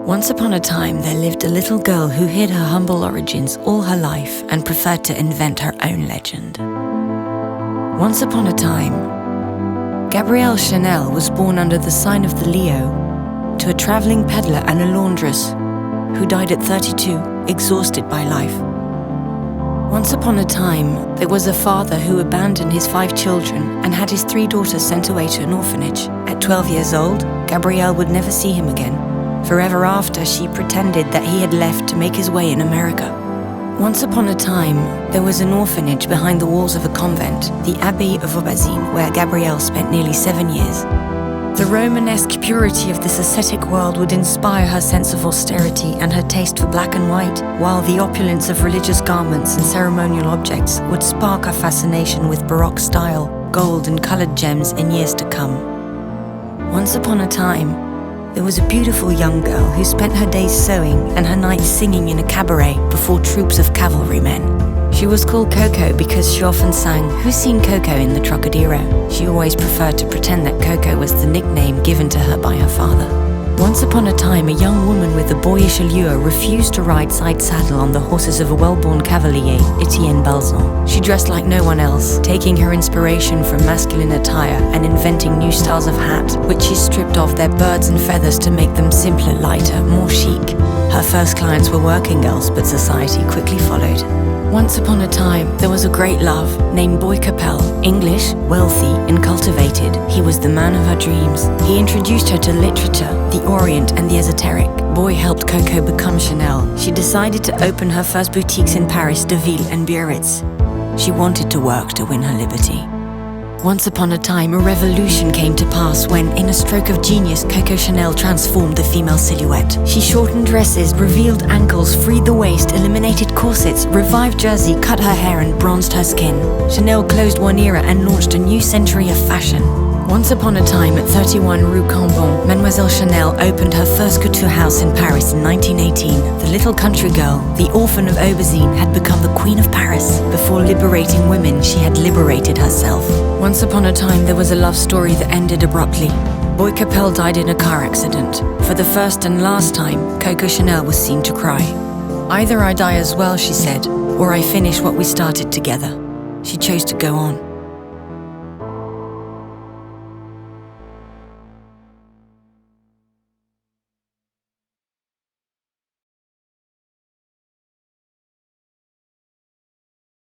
Once upon a time, there lived a little girl who hid her humble origins all her life and preferred to invent her own legend. Once upon a time, Gabrielle Chanel was born under the sign of the Leo to a traveling peddler and a laundress who died at 32, exhausted by life. Once upon a time, there was a father who abandoned his 5 children and had his 3 daughters sent away to an orphanage. At 12 years old, Gabrielle would never see him again. Forever after, she pretended that he had left to make his way in America. Once upon a time, there was an orphanage behind the walls of a convent, the Abbey of Aubazine, where Gabrielle spent nearly 7 years. The Romanesque purity of this ascetic world would inspire her sense of austerity and her taste for black and white, while the opulence of religious garments and ceremonial objects would spark her fascination with Baroque style, gold and colored gems in years to come. Once upon a time, there was a beautiful young girl who spent her days sewing and her nights singing in a cabaret before troops of cavalrymen. She was called Coco because she often sang, "Who's seen Coco in the Trocadero?" She always preferred to pretend that Coco was the nickname given to her by her father. Once upon a time, a young woman with a boyish allure refused to ride side-saddle on the horses of a well-born cavalier, Etienne Balzan. She dressed like no one else, taking her inspiration from masculine attire and inventing new styles of hat, which she stripped off their birds and feathers to make them simpler, lighter, more chic. Her first clients were working girls, but society quickly followed. Once upon a time, there was a great love named Boy Capel. English, wealthy, and cultivated, he was the man of her dreams. He introduced her to literature, the Orient, and the esoteric. Boy helped Coco become Chanel. She decided to open her first boutiques in Paris, Deauville, and Biarritz. She wanted to work to win her liberty. Once upon a time, a revolution came to pass when, in a stroke of genius, Coco Chanel transformed the female silhouette. She shortened dresses, revealed ankles, freed the waist, eliminated corsets, revived jersey, cut her hair and bronzed her skin. Chanel closed one era and launched a new century of fashion. Once upon a time, at 31 Rue Cambon, Mademoiselle Chanel opened her first couture house in Paris in 1918. The little country girl, the orphan of Aubazine, had become the queen of Paris. Before liberating women, she had liberated herself. Once upon a time, there was a love story that ended abruptly. Boy Capel died in a car accident. For the first and last time, Coco Chanel was seen to cry. "Either I die as well," she said, "or I finish what we started together." She chose to go on.